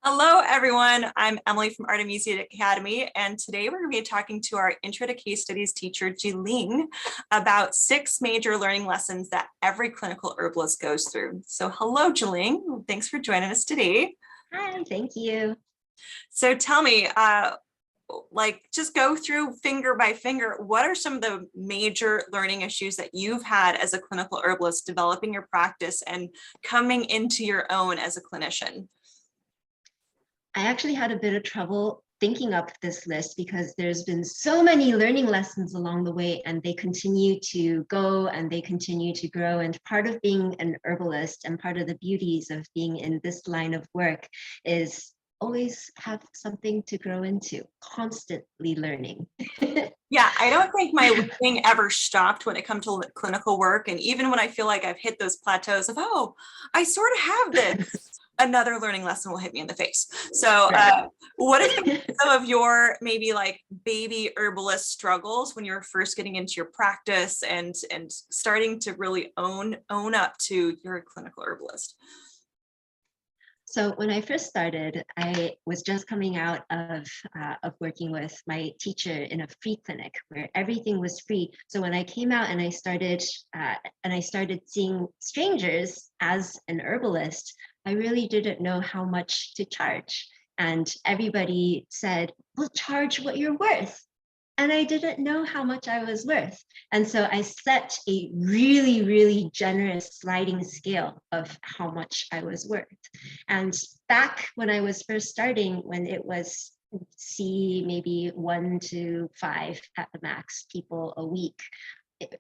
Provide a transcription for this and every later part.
Hello, everyone. I'm Emily from Artemisia Academy, and today we're going to be talking to our Intro to Case Studies teacher, Jiling, about 6 major learning lessons that every clinical herbalist goes through. So hello, Jiling. Thanks for joining us today. Hi, thank you. So tell me, just go through finger by finger, what are some of the major learning issues that you've had as a clinical herbalist developing your practice and coming into your own as a clinician? I actually had a bit of trouble thinking up this list because there's been so many learning lessons along the way, and they continue to go and they continue to grow. And part of being an herbalist and part of the beauties of being in this line of work is always have something to grow into, constantly learning. Yeah, I don't think my learning ever stopped when it comes to clinical work. And even when I feel like I've hit those plateaus of, oh, I sort of have this, another learning lesson will hit me in the face. So Right. what have been some of your maybe like baby herbalist struggles when you're first getting into your practice and starting to really own up to your clinical herbalist? So when I first started, I was just coming out of working with my teacher in a free clinic where everything was free. So when I came out and I started seeing strangers as an herbalist, I really didn't know how much to charge. And everybody said, "We'll charge what you're worth." And I didn't know how much I was worth. And so I set a really, really generous sliding scale of how much I was worth. And back when I was first starting, when it was maybe 1 to 5 at the max people a week,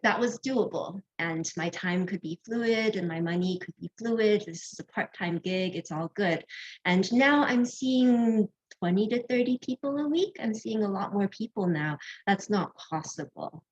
that was doable. And my time could be fluid and my money could be fluid. This is a part-time gig, it's all good. And now I'm seeing 20 to 30 people a week. I'm seeing a lot more people now. That's not possible.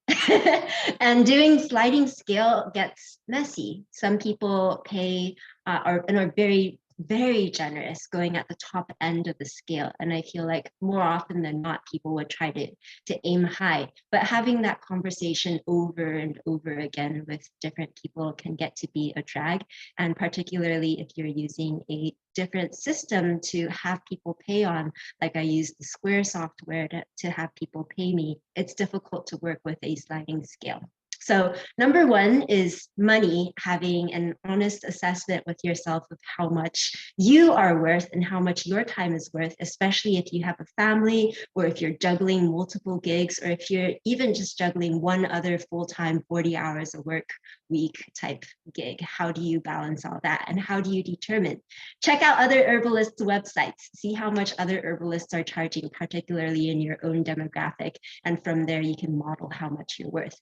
And doing sliding scale gets messy. Some people pay and are very, very generous going at the top end of the scale. And I feel like more often than not, people would try to aim high. But having that conversation over and over again with different people can get to be a drag. And particularly if you're using a different system to have people pay on, like I use the Square software to have people pay me, it's difficult to work with a sliding scale. So number one is money, having an honest assessment with yourself of how much you are worth and how much your time is worth, especially if you have a family or if you're juggling multiple gigs or if you're even just juggling one other full-time 40 hours a work week type gig. How do you balance all that? And how do you determine? Check out other herbalists' websites. See how much other herbalists are charging, particularly in your own demographic. And from there, you can model how much you're worth.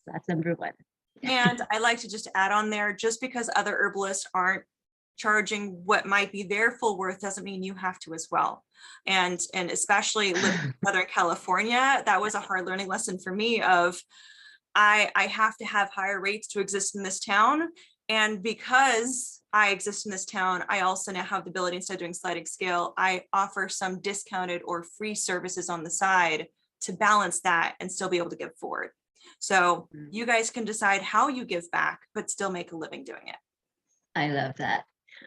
That's number one. And I like to just add on there, just because other herbalists aren't charging what might be their full worth doesn't mean you have to as well. And especially living in Southern California, that was a hard learning lesson for me of I have to have higher rates to exist in this town. And because I exist in this town, I also now have the ability, instead of doing sliding scale, I offer some discounted or free services on the side to balance that and still be able to give forward. So you guys can decide how you give back, but still make a living doing it. I love that.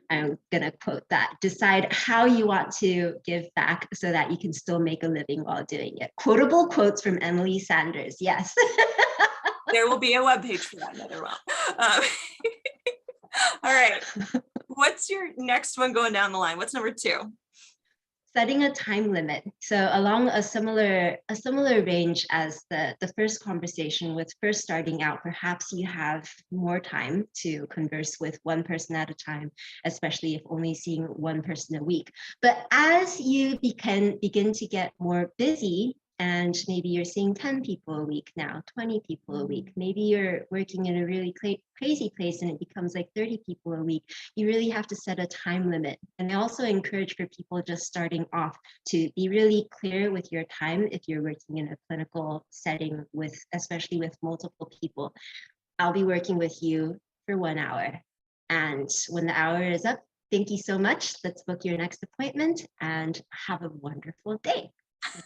I'm going to quote that. Decide how you want to give back so that you can still make a living while doing it. Quotable quotes from Emily Sanders. Yes. There will be a webpage for that, another one. All right. What's your next one going down the line? What's number 2? Setting a time limit. So along a similar range as the first conversation with first starting out, perhaps you have more time to converse with one person at a time, especially if only seeing one person a week. But as you begin to get more busy, and maybe you're seeing 10 people a week now, 20 people a week. Maybe you're working in a really crazy place and it becomes like 30 people a week. You really have to set a time limit. And I also encourage for people just starting off to be really clear with your time if you're working in a clinical setting with, especially with multiple people. I'll be working with you for 1 hour. And when the hour is up, thank you so much. Let's book your next appointment and have a wonderful day.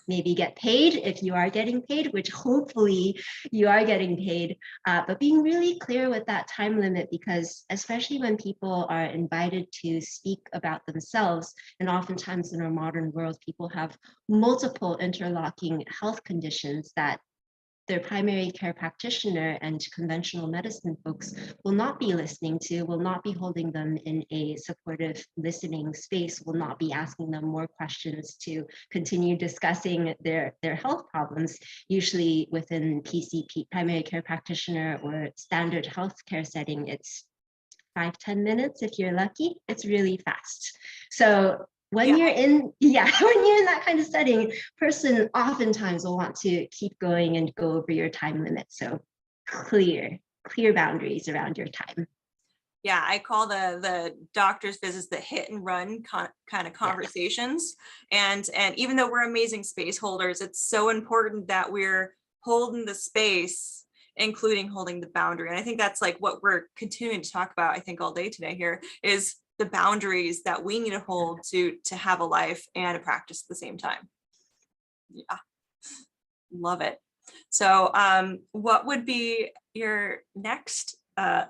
maybe get paid if you are getting paid, which hopefully you are getting paid, but being really clear with that time limit, because especially when people are invited to speak about themselves, and oftentimes in our modern world, people have multiple interlocking health conditions that their primary care practitioner and conventional medicine folks will not be listening to, will not be holding them in a supportive listening space, will not be asking them more questions to continue discussing their health problems. Usually within PCP, primary care practitioner, or standard healthcare setting, it's 5-10 minutes if you're lucky. It's really fast. So when you're in, when you're in that kind of setting, person oftentimes will want to keep going and go over your time limit. So clear boundaries around your time. Yeah, I call the doctor's visits the hit and run kind of conversations. And even though we're amazing space holders, it's so important that we're holding the space, including holding the boundary. And I think that's like what we're continuing to talk about, I think, all day today here, is the boundaries that we need to hold to have a life and a practice at the same time. Yeah, love it. So what would be your next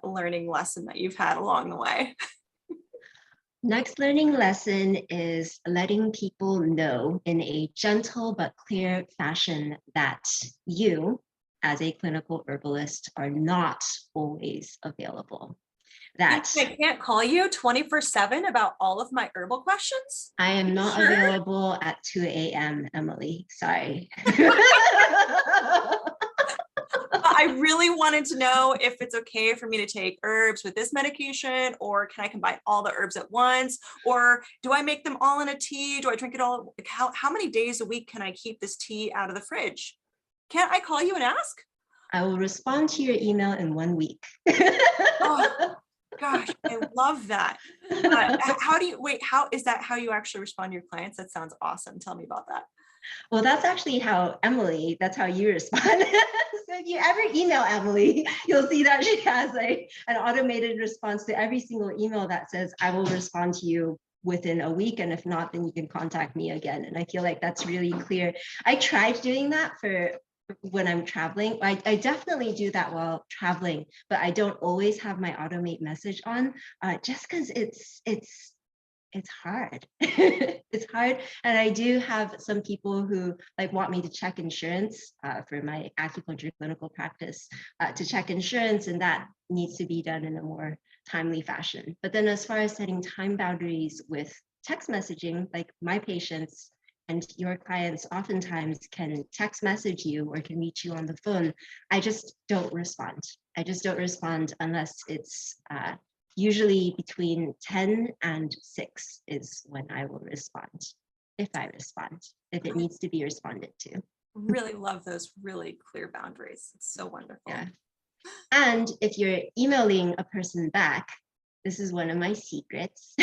learning lesson that you've had along the way? Next learning lesson is letting people know in a gentle but clear fashion that you, as a clinical herbalist, are not always available. That I can't call you 24/7 about all of my herbal questions. I am not available at 2 a.m., Emily. Sorry. I really wanted to know if it's okay for me to take herbs with this medication, or can I combine all the herbs at once? Or do I make them all in a tea? Do I drink it all? Like how many days a week can I keep this tea out of the fridge? Can't I call you and ask? I will respond to your email in 1 week. Oh, gosh, I love that. How do you, wait, how is that how you actually respond to your clients? That sounds awesome. Tell me about that. Well, that's actually how Emily, that's how you respond. So if you ever email Emily, you'll see that she has an automated response to every single email that says, I will respond to you within a week. And if not, then you can contact me again. And I feel like that's really clear. I tried doing that for when I'm traveling. I definitely do that while traveling, but I don't always have my automate message on, just because it's hard. It's hard. And I do have some people who want me to check insurance for my acupuncture clinical practice, to check insurance, and that needs to be done in a more timely fashion. But then as far as setting time boundaries with text messaging, like my patients and your clients oftentimes can text message you or can reach you on the phone, I just don't respond. I just don't respond unless it's usually between 10 and 6 is when I will respond, if I respond, if it needs to be responded to. Really love those really clear boundaries. It's so wonderful. Yeah. And if you're emailing a person back, this is one of my secrets,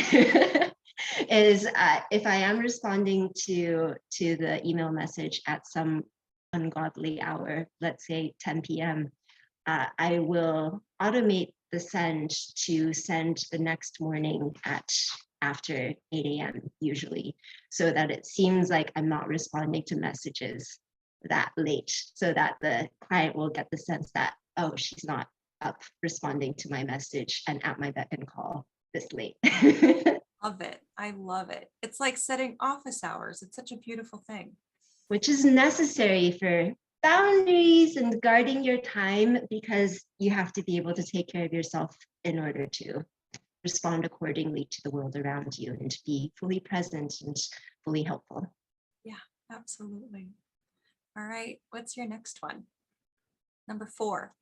is if I am responding to the email message at some ungodly hour, let's say 10 p.m., I will automate the send to send the next morning at after 8 a.m. usually, so that it seems like I'm not responding to messages that late, so that the client will get the sense that, oh, she's not up responding to my message and at my beck and call this late. Love it. I love it. It's like setting office hours. It's such a beautiful thing. Which is necessary for boundaries and guarding your time, because you have to be able to take care of yourself in order to respond accordingly to the world around you and to be fully present and fully helpful. Yeah, absolutely. All right. What's your next one? Number 4.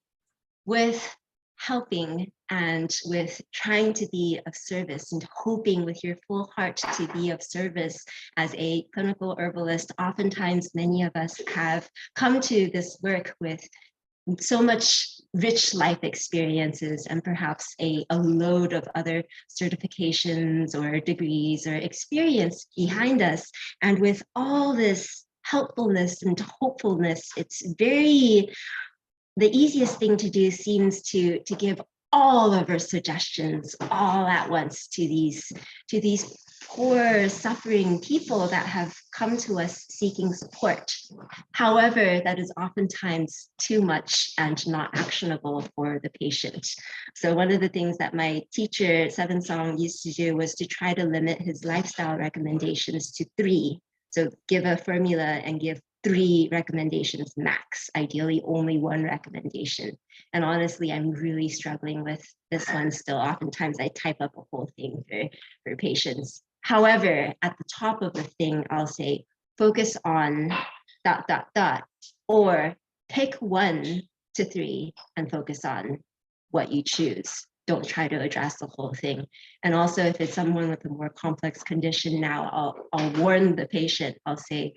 With helping and with trying to be of service and hoping with your full heart to be of service as a clinical herbalist, oftentimes many of us have come to this work with so much rich life experiences and perhaps a load of other certifications or degrees or experience behind us. And with all this helpfulness and hopefulness, it's the easiest thing to do seems to give all of our suggestions all at once to these poor, suffering people that have come to us seeking support. However, that is oftentimes too much and not actionable for the patient. So one of the things that my teacher, Seven Song, used to do was to try to limit his lifestyle recommendations to 3. So give a formula and give 3 recommendations max, ideally only 1 recommendation. And honestly, I'm really struggling with this one still. Oftentimes I type up a whole thing for patients. However, at the top of the thing, I'll say, focus on ... or pick 1 to 3 and focus on what you choose. Don't try to address the whole thing. And also, if it's someone with a more complex condition now, I'll warn the patient. I'll say,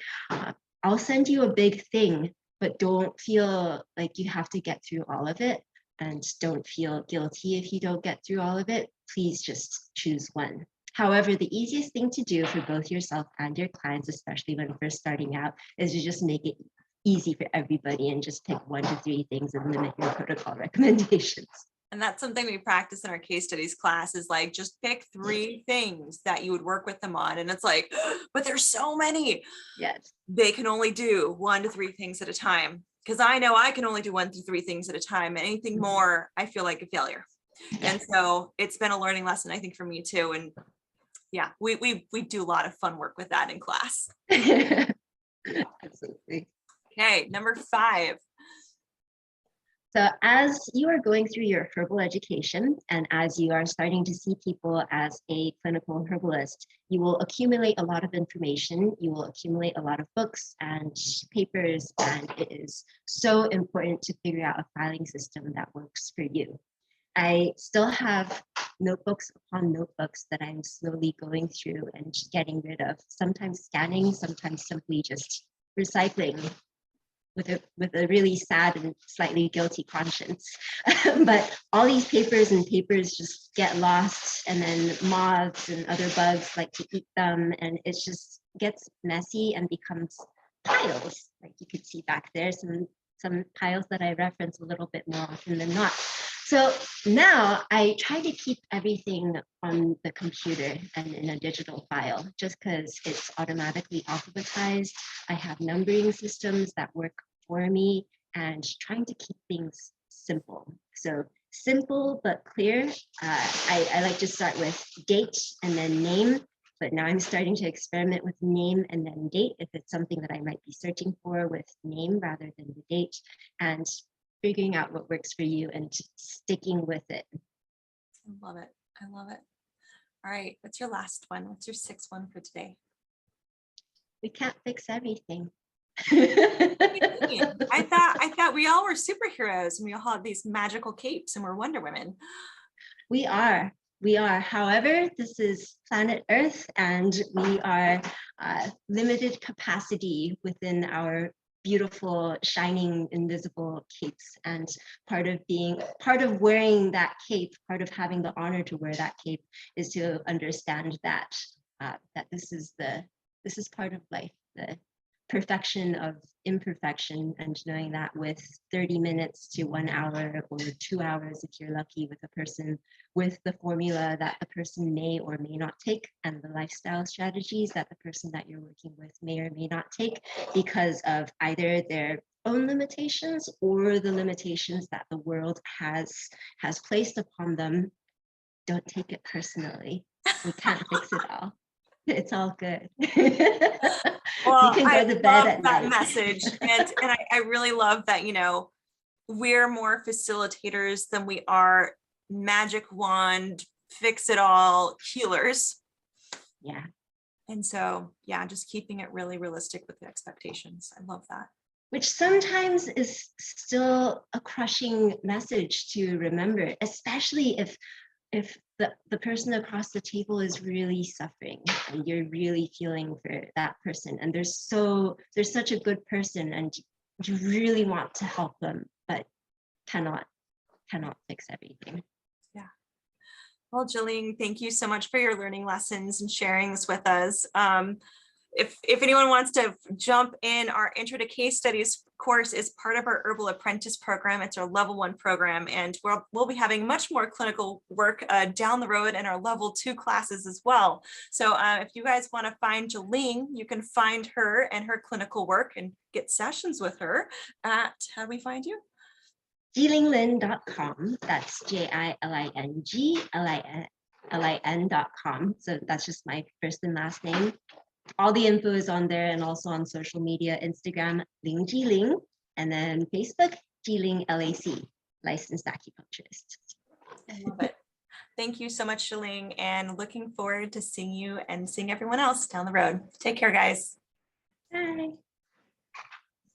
I'll send you a big thing, but don't feel like you have to get through all of it. And don't feel guilty if you don't get through all of it. Please just choose 1. However, the easiest thing to do for both yourself and your clients, especially when first starting out, is to just make it easy for everybody and just pick 1 to 3 things and limit your protocol recommendations. And that's something we practice in our case studies class, is like, just pick 3 things that you would work with them on. And it's like, but there's so many. Yes. They can only do 1 to 3 things at a time. Because I know I can only do 1 to 3 things at a time. Anything more, I feel like a failure. And so it's been a learning lesson, I think, for me too. And yeah, we do a lot of fun work with that in class. Absolutely. Okay, number 5. So as you are going through your herbal education and as you are starting to see people as a clinical herbalist, you will accumulate a lot of information. You will accumulate a lot of books and papers, and it is so important to figure out a filing system that works for you. I still have notebooks upon notebooks that I'm slowly going through and getting rid of, sometimes scanning, sometimes simply just recycling with a really sad and slightly guilty conscience. But all these papers just get lost, and then moths and other bugs like to eat them, and it just gets messy and becomes piles. Like you could see back there, some piles that I reference a little bit more often than not. So now I try to keep everything on the computer and in a digital file, just because it's automatically alphabetized. I have numbering systems that work for me, and trying to keep things simple. So simple but clear. I like to start with date and then name, but now I'm starting to experiment with name and then date if it's something that I might be searching for, with name rather than the date, and figuring out what works for you and sticking with it. I love it. I love it. All right, what's your last one? What's your 6th one for today? We can't fix everything. I thought we all were superheroes and we all had these magical capes and we're Wonder Women. We are. However, this is planet Earth, and we are limited capacity within our beautiful, shining, invisible capes. And part of wearing that cape, part of having the honor to wear that cape, is to understand that this is part of life, the perfection of imperfection, and knowing that with 30 minutes to 1 hour or 2 hours, if you're lucky, with a person with the formula that the person may or may not take, and the lifestyle strategies that the person that you're working with may or may not take, because of either their own limitations or the limitations that the world has placed upon them. Don't take it personally. We can't fix it all. It's all good. Well, you can go to bed love at that night. message. And I really love that, we're more facilitators than we are magic wand, fix it all healers. Yeah. And so, yeah, just keeping it really realistic with the expectations. I love that. Which sometimes is still a crushing message to remember, especially if the person across the table is really suffering and you're really feeling for that person, and there's such a good person and you really want to help them, but cannot fix everything. Yeah. Well, Jiling, thank you so much for your learning lessons and sharing this with us. if anyone wants to jump in, our Intro to Case Studies course is part of our Herbal Apprentice program. It's our level 1 program, and we'll be having much more clinical work down the road in our level 2 classes as well. So if you guys want to find Jiling, you can find her and her clinical work and get sessions with her at, how do we find you? JilingLin.com. That's JILINGLIN.com. So that's just my first and last name. All the info is on there, and also on social media, Instagram, Ling Jiling, and then Facebook, Jiling LAC, licensed acupuncturist. I love it. Thank you so much, Jiling, and looking forward to seeing you and seeing everyone else down the road. Take care, guys. Bye.